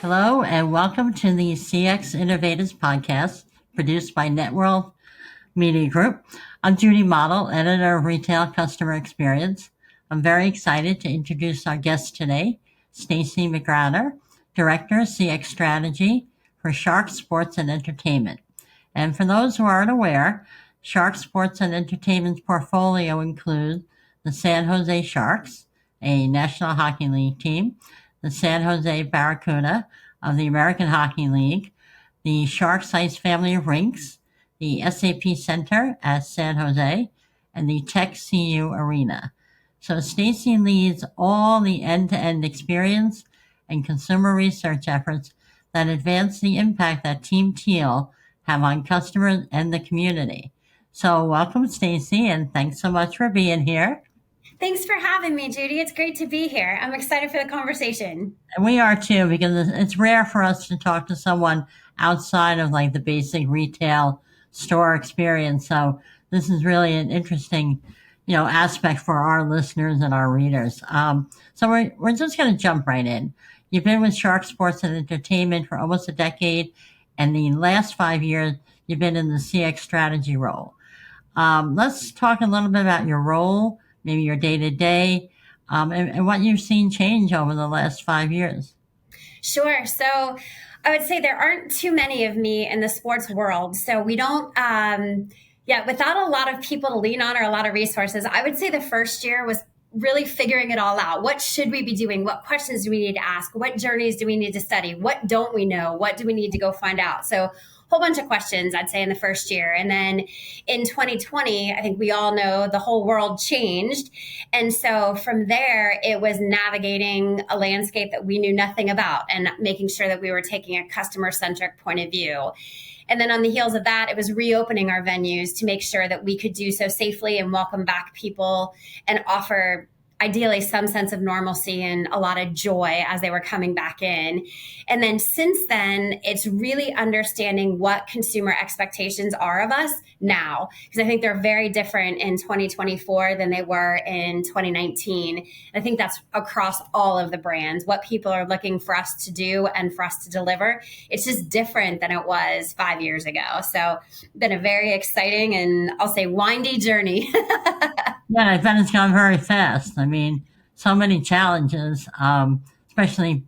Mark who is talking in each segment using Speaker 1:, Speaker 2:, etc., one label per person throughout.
Speaker 1: Hello, and welcome to the CX Innovators podcast produced by Networld Media Group. I'm Judy Mottl, editor of Retail Customer Experience. I'm very excited to introduce our guest today, Stacy McGranor, Director of CX Strategy for Shark Sports and Entertainment. And for those who aren't aware, Shark Sports and Entertainment's portfolio includes the SanJose Sharks, a National Hockey League team, the SanJose Barracuda of the American Hockey League, the Sharks Ice family of Rinks, the SAP Center at SanJose, and the Tech CU Arena. So Stacy leads all the end-to-end experience and consumer research efforts that advance the impact that Team Teal have on customers and the community. So welcome, Stacy, and thanks so much for being here.
Speaker 2: Thanks for having me, Judy. It's great to be here. I'm excited for the conversation.
Speaker 1: And we are too, because it's rare for us to talk to someone outside of like the basic retail store experience. So this is really an interesting, aspect for our listeners and our readers. So we're just going to jump right in. You've been with Shark Sports and Entertainment for almost a decade, and the last 5 years you've been in the CX strategy role. Let's talk a little bit about your role, maybe your day-to-day, and what you've seen change over the last 5 years.
Speaker 2: Sure. So I would say there aren't too many of me in the sports world. So we don't, without a lot of people to lean on or a lot of resources, I would say the first year was really figuring it all out. What should we be doing? What questions do we need to ask? What journeys do we need to study? What don't we know? What do we need to go find out? So whole bunch of questions, I'd say, in the first year. And then in 2020, I think we all know the whole world changed. And so from there, it was navigating a landscape that we knew nothing about and making sure that we were taking a customer-centric point of view. And then on the heels of that, it was reopening our venues to make sure that we could do so safely and welcome back people and offer ideally some sense of normalcy and a lot of joy as they were coming back in. And then since then, it's really understanding what consumer expectations are of us now, because I think they're very different in 2024 than they were in 2019. I think that's across all of the brands, what people are looking for us to do and for us to deliver. It's just different than it was 5 years ago. So been a very exciting and I'll say windy journey.
Speaker 1: Yeah, I bet it's gone very fast. I mean, so many challenges, especially,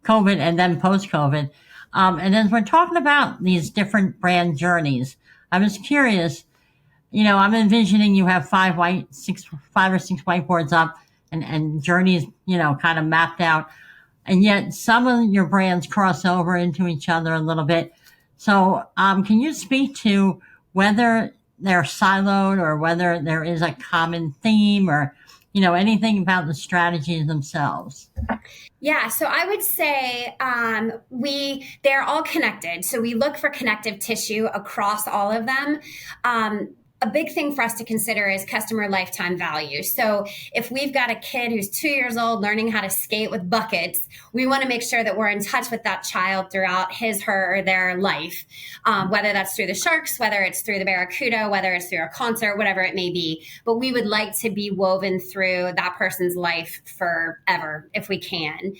Speaker 1: COVID and then post-COVID. And as we're talking about these different brand journeys, I was curious, I'm envisioning you have five or six whiteboards up and journeys, kind of mapped out. And yet some of your brands cross over into each other a little bit. So can you speak to whether they're siloed or whether there is a common theme or, anything about the strategies themselves?
Speaker 2: Yeah, so I would say they're all connected. So we look for connective tissue across all of them. A big thing for us to consider is customer lifetime value. So if we've got a kid who's 2 years old learning how to skate with buckets, we want to make sure that we're in touch with that child throughout his, her, or their life, whether that's through the Sharks, whether it's through the Barracuda, whether it's through a concert, whatever it may be. But we would like to be woven through that person's life forever if we can.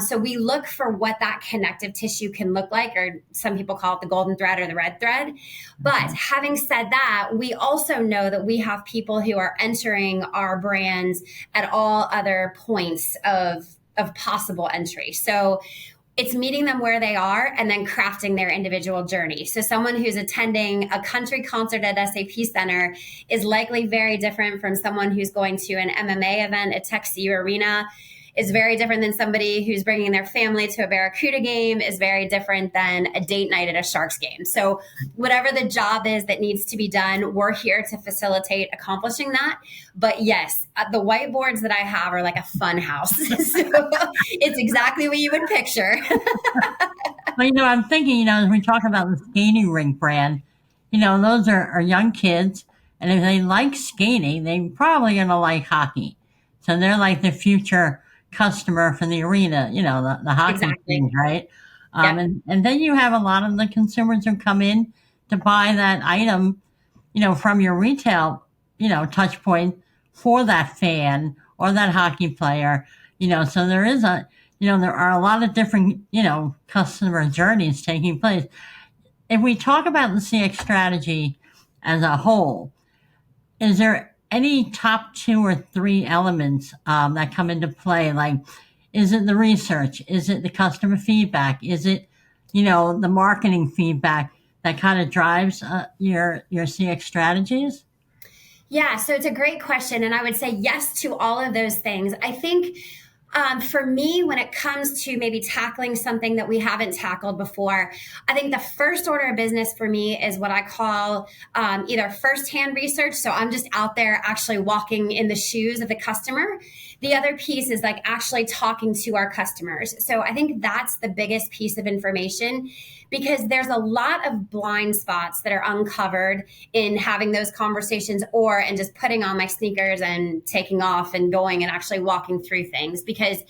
Speaker 2: So we look for what that connective tissue can look like, or some people call it the golden thread or the red thread. But having said that, we also know that we have people who are entering our brands at all other points of possible entry. So it's meeting them where they are and then crafting their individual journey. So someone who's attending a country concert at SAP Center is likely very different from someone who's going to an MMA event at Tech CU Arena, is very different than somebody who's bringing their family to a Barracuda game, is very different than a date night at a Sharks game. So whatever the job is that needs to be done, we're here to facilitate accomplishing that. But yes, the whiteboards that I have are like a fun house. So it's exactly what you would picture.
Speaker 1: Well, I'm thinking, as we talk about the skating rink brand, those are young kids. And if they like skating, they're probably going to like hockey. So they're like the future customer for the arena, the hockey thing, right?
Speaker 2: Yep.
Speaker 1: And then you have a lot of the consumers who come in to buy that item, from your retail, touch point for that fan or that hockey player, so there is there are a lot of different, customer journeys taking place. If we talk about the CX strategy as a whole, is there any top two or three elements that come into play? Like, is it the research? Is it the customer feedback? Is it, the marketing feedback that kind of drives your CX strategies?
Speaker 2: Yeah, so it's a great question. And I would say yes to all of those things. I think for me, when it comes to maybe tackling something that we haven't tackled before, I think the first order of business for me is what I call either firsthand research. So I'm just out there actually walking in the shoes of the customer. The other piece is like actually talking to our customers. So I think that's the biggest piece of information, because there's a lot of blind spots that are uncovered in having those conversations or and just putting on my sneakers and taking off and going and actually walking through things. Because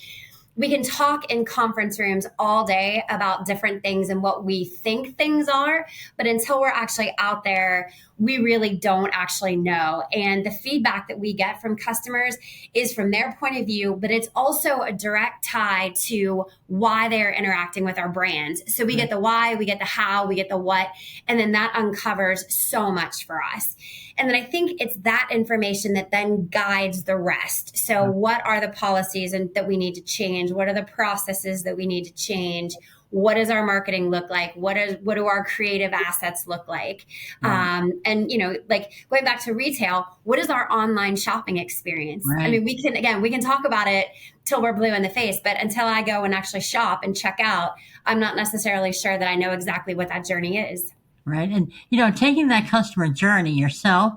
Speaker 2: we can talk in conference rooms all day about different things and what we think things are, but until we're actually out there, we really don't actually know. And the feedback that we get from customers is from their point of view, but it's also a direct tie to why they are interacting with our brand. So we get the why, we get the how, we get the what, and then that uncovers so much for us. And then I think it's that information that then guides the rest. So what are the policies that we need to change? What are the processes that we need to change? What does our marketing look like? What do our creative assets look like?
Speaker 1: Right.
Speaker 2: And like going back to retail, what is our online shopping experience?
Speaker 1: Right.
Speaker 2: I mean, we can talk about it till we're blue in the face, but until I go and actually shop and check out, I'm not necessarily sure that I know exactly what that journey is.
Speaker 1: Right. And, taking that customer journey yourself,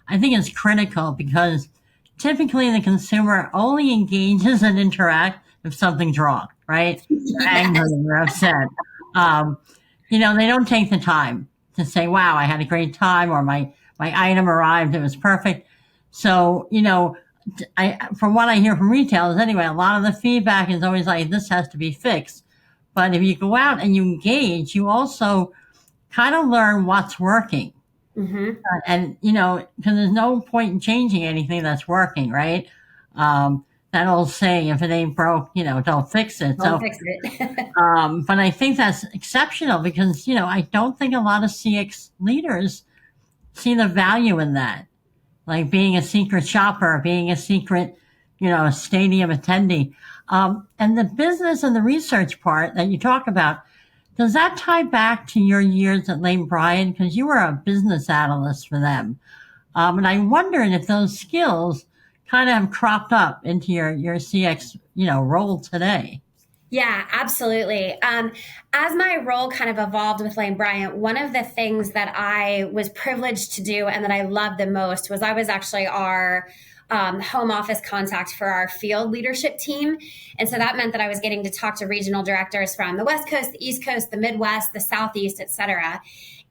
Speaker 1: I think is critical, because typically the consumer only engages and interacts if something's wrong, right? They're angry, they're upset. Um, they don't take the time to say, wow, I had a great time, or my item arrived, it was perfect. So, from what I hear from retailers anyway, a lot of the feedback is always like, this has to be fixed. But if you go out and you engage, you also kind of learn what's working.
Speaker 2: Mm-hmm.
Speaker 1: And, because there's no point in changing anything that's working, right? That old saying, if it ain't broke, don't fix it.
Speaker 2: Don't fix it.
Speaker 1: But I think that's exceptional, because, I don't think a lot of CX leaders see the value in that. Like being a secret shopper, being a secret, stadium attendee. And the business and the research part that you talk about, does that tie back to your years at Lane Bryant? Because you were a business analyst for them. And I wondered if those skills kind of have cropped up into your CX, role today.
Speaker 2: Yeah, absolutely. As my role kind of evolved with Lane Bryant, one of the things that I was privileged to do and that I loved the most was I was actually our home office contact for our field leadership team. And so that meant that I was getting to talk to regional directors from the West Coast, the East Coast, the Midwest, the Southeast, et cetera.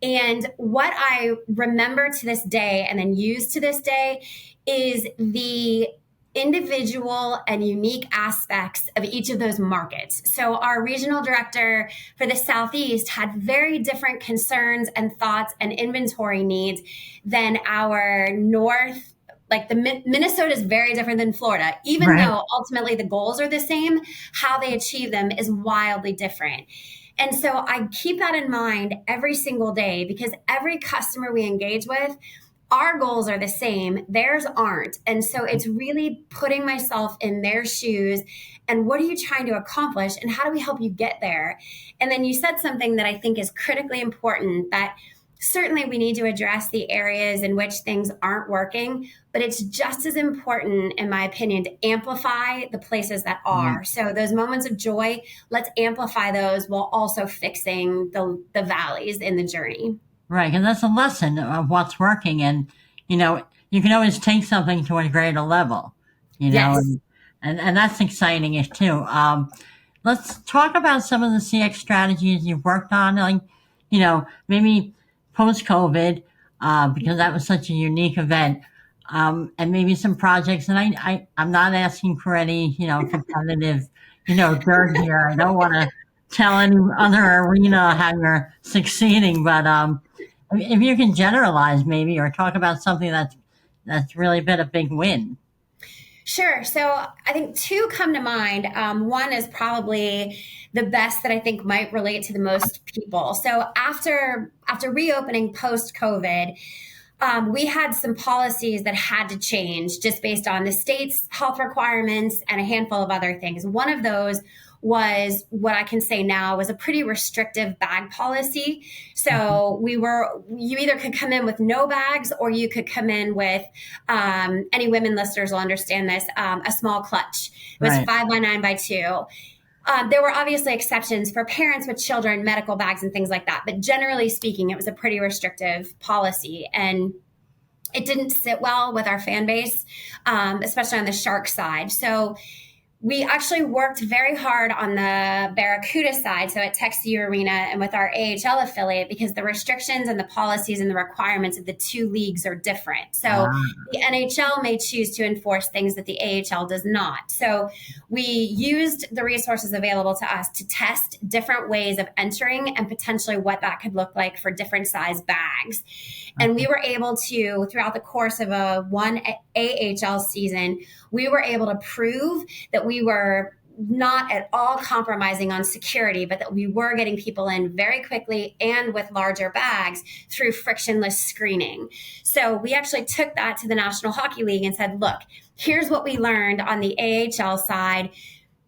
Speaker 2: And what I remember to this day and then use to this day is the individual and unique aspects of each of those markets. So our regional director for the Southeast had very different concerns and thoughts and inventory needs than our North. Like Minnesota is very different than Florida, even
Speaker 1: Right.
Speaker 2: though ultimately the goals are the same, how they achieve them is wildly different. And so I keep that in mind every single day, because every customer we engage with, our goals are the same, theirs aren't. And so it's really putting myself in their shoes and what are you trying to accomplish and how do we help you get there? And then you said something that I think is critically important, that certainly we need to address the areas in which things aren't working, but it's just as important, in my opinion, to amplify the places that are.
Speaker 1: Right.
Speaker 2: So those moments of joy, let's amplify those while also fixing the valleys in the journey.
Speaker 1: Right. And that's a lesson of what's working. And, you can always take something to a greater level,
Speaker 2: Yes.
Speaker 1: and that's exciting too. Let's talk about some of the CX strategies you've worked on, like, maybe post COVID, because that was such a unique event. And maybe some projects. And I'm not asking for any, competitive, dirt here. I don't want to tell any other arena how you're succeeding, but if you can generalize maybe, or talk about something that's really been a big win.
Speaker 2: Sure. So I think two come to mind. One is probably the best that I think might relate to the most people. So after reopening post COVID, we had some policies that had to change just based on the state's health requirements and a handful of other things. One of those was what I can say now was a pretty restrictive bag policy. So you either could come in with no bags or you could come in with, any women listeners will understand this, a small clutch. It was
Speaker 1: Right.
Speaker 2: 5x9x2. There were obviously exceptions for parents with children, medical bags, and things like that. But generally speaking, it was a pretty restrictive policy. And it didn't sit well with our fan base, especially on the shark side. So we actually worked very hard on the Barracuda side, so at TechCU Arena and with our AHL affiliate, because the restrictions and the policies and the requirements of the two leagues are different. So the NHL may choose to enforce things that the AHL does not. So we used the resources available to us to test different ways of entering and potentially what that could look like for different size bags. And we were able to, throughout the course of one AHL season, we were able to prove that we were not at all compromising on security, but that we were getting people in very quickly and with larger bags through frictionless screening. So we actually took that to the National Hockey League and said, look, here's what we learned on the AHL side.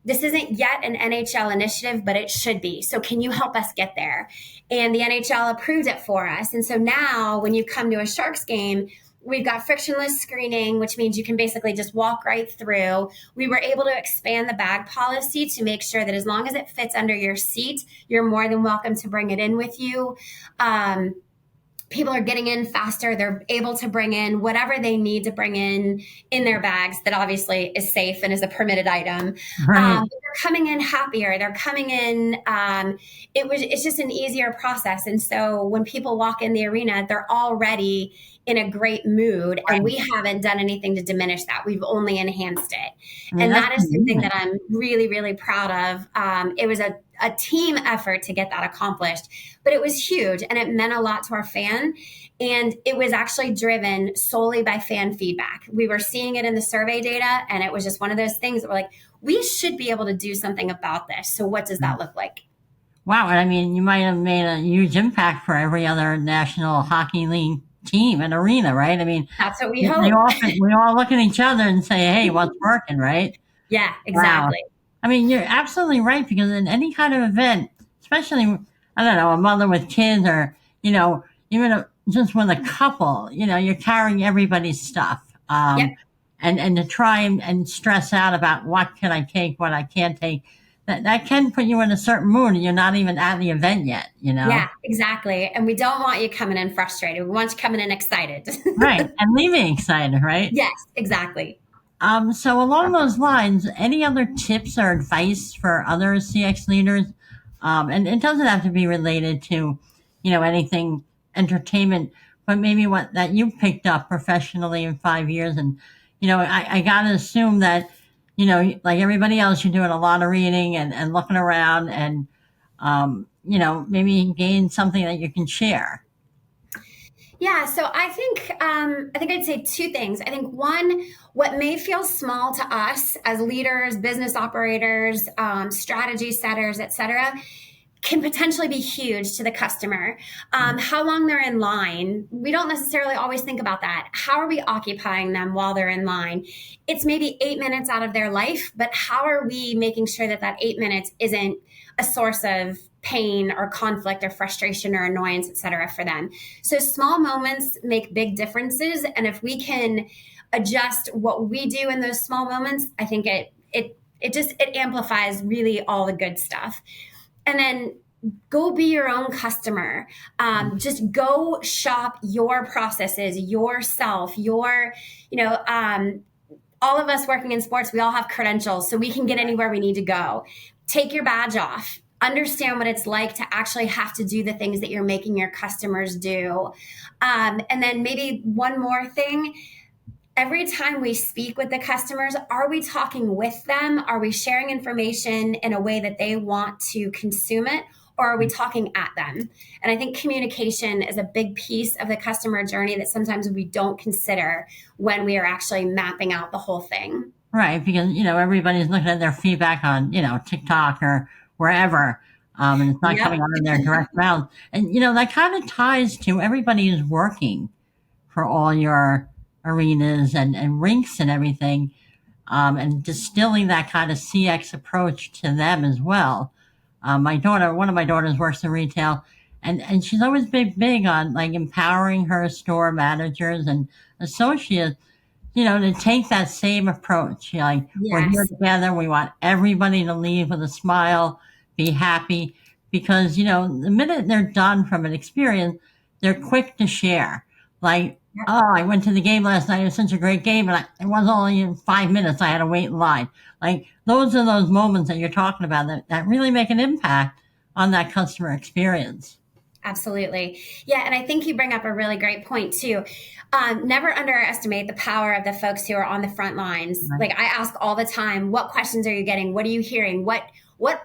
Speaker 2: This isn't yet an NHL initiative, but it should be. So can you help us get there? And the NHL approved it for us. And so now when you come to a Sharks game, we've got frictionless screening, which means you can basically just walk right through. We were able to expand the bag policy to make sure that as long as it fits under your seat, you're more than welcome to bring it in with you. People are getting in faster. They're able to bring in whatever they need to bring in their bags that obviously is safe and is a permitted item.
Speaker 1: Right.
Speaker 2: They're coming in happier. They're coming in. It's just an easier process. And so when people walk in the arena, they're already in a great mood, and we haven't done anything to diminish that. We've only enhanced it. And that is something that I'm really, really proud of. It was a team effort to get that accomplished, but it was huge and it meant a lot to our fan. And it was actually driven solely by fan feedback. We were seeing it in the survey data, and it was just one of those things that we're like, we should be able to do something about this. So what does that look like?
Speaker 1: Wow. And I mean, you might have made a huge impact for every other National Hockey League team and arena, right? I mean,
Speaker 2: that's what we hope.
Speaker 1: We all look at each other and say, hey, what's working, right?
Speaker 2: Yeah, exactly.
Speaker 1: Wow. I mean, you're absolutely right, because in any kind of event, especially, I don't know, a mother with kids, or, even just with a couple, you're carrying everybody's stuff.
Speaker 2: Yep.
Speaker 1: And to try and stress out about what can I take, what I can't take, that can put you in a certain mood, and you're not even at the event yet,
Speaker 2: Yeah, exactly. And we don't want you coming in frustrated. We want you coming in excited.
Speaker 1: Right. And leaving excited, right?
Speaker 2: Yes, exactly.
Speaker 1: So along those lines, any other tips or advice for other CX leaders? And it doesn't have to be related to, anything entertainment, but maybe what that you picked up professionally in 5 years. And, I got to assume that, like everybody else, you're doing a lot of reading and looking around and, maybe gain something that you can share.
Speaker 2: Yeah, so I think I'd say two things. I think one, what may feel small to us as leaders, business operators, strategy setters, et cetera, can potentially be huge to the customer. How long they're in line, we don't necessarily always think about that. How are we occupying them while they're in line? It's maybe 8 minutes out of their life, but how are we making sure that 8 minutes isn't a source of pain or conflict or frustration or annoyance, et cetera, for them? So small moments make big differences. And if we can adjust what we do in those small moments, I think it amplifies really all the good stuff. And then go be your own customer. Just go shop your processes, yourself, all of us working in sports, we all have credentials, so we can get anywhere we need to go. Take your badge off. Understand what it's like to actually have to do the things that you're making your customers do. And then maybe one more thing. Every time we speak with the customers, are we talking with them? Are we sharing information in a way that they want to consume it? Or are we talking at them? And I think communication is a big piece of the customer journey that sometimes we don't consider when we are actually mapping out the whole thing.
Speaker 1: Right, because everybody's looking at their feedback on TikTok or wherever, and it's not
Speaker 2: Yep.
Speaker 1: coming out of their direct mouth. And that kind of ties to everybody who's working for all your arenas and rinks and everything, and distilling that kind of CX approach to them as well. One of my daughters works in retail, and she's always been big on like empowering her store managers and associates, to take that same approach. Like, we're here
Speaker 2: Yes.
Speaker 1: together. We want everybody to leave with a smile, be happy, because, the minute they're done from an experience, they're quick to share. Like,
Speaker 2: Yep.
Speaker 1: oh, I went to the game last night. It was such a great game. And it was only in 5 minutes. I had to wait in line. Like, those are those moments that you're talking about that really make an impact on that customer experience.
Speaker 2: Absolutely. Yeah. And I think you bring up a really great point too. Never underestimate the power of the folks who are on the front lines.
Speaker 1: Right.
Speaker 2: Like I ask all the time, what questions are you getting? What are you hearing? What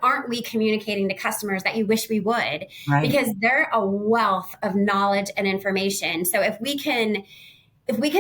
Speaker 2: aren't we communicating to customers that you wish we would?
Speaker 1: Right.
Speaker 2: Because they're a wealth of knowledge and information. So if we can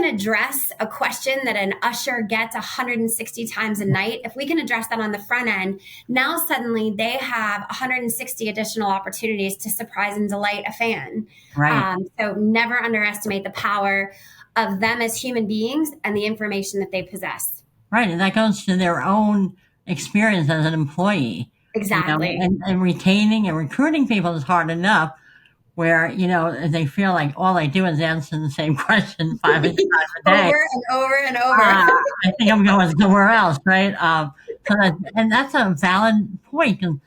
Speaker 2: address a question that an usher gets 160 times a night, if we can address that on the front end, now suddenly they have 160 additional opportunities to surprise and delight a fan.
Speaker 1: Right.
Speaker 2: So never underestimate the power of them as human beings and the information that they possess.
Speaker 1: Right. And that goes to their own experience as an employee.
Speaker 2: Exactly.
Speaker 1: And retaining and recruiting people is hard enough, where they feel like all they do is answer the same question 5 times a day
Speaker 2: over and over and over.
Speaker 1: I think I'm going somewhere else, right? And that's a valid point. And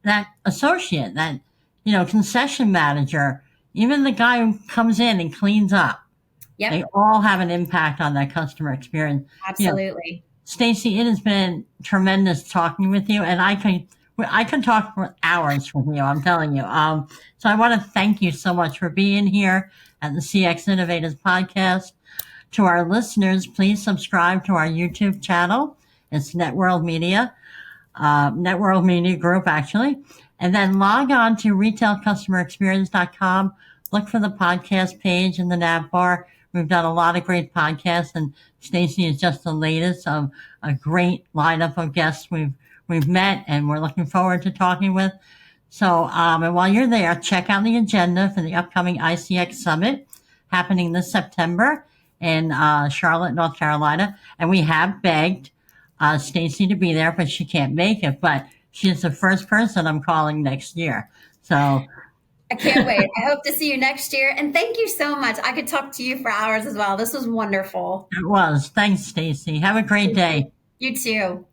Speaker 1: that associate, that concession manager, even the guy who comes in and cleans up,
Speaker 2: Yep.
Speaker 1: they all have an impact on that customer experience.
Speaker 2: Absolutely.
Speaker 1: Stacy, it has been tremendous talking with you, and I can talk for hours with you. I'm telling you. So I want to thank you so much for being here at the CX Innovators podcast. To our listeners, please subscribe to our YouTube channel. It's Networld Media, Networld Media Group, actually. And then log on to retailcustomerexperience.com. Look for the podcast page in the nav bar. We've done a lot of great podcasts, and Stacy is just the latest of a great lineup of guests we've met, and we're looking forward to talking with. So, and while you're there, check out the agenda for the upcoming ICX Summit happening this September in Charlotte, North Carolina. And we have begged Stacy to be there, but she can't make it. But she's the first person I'm calling next year. So
Speaker 2: I can't wait. I hope to see you next year. And thank you so much. I could talk to you for hours as well. This was wonderful.
Speaker 1: it was. Thanks, Stacy. Have a great day.
Speaker 2: You too.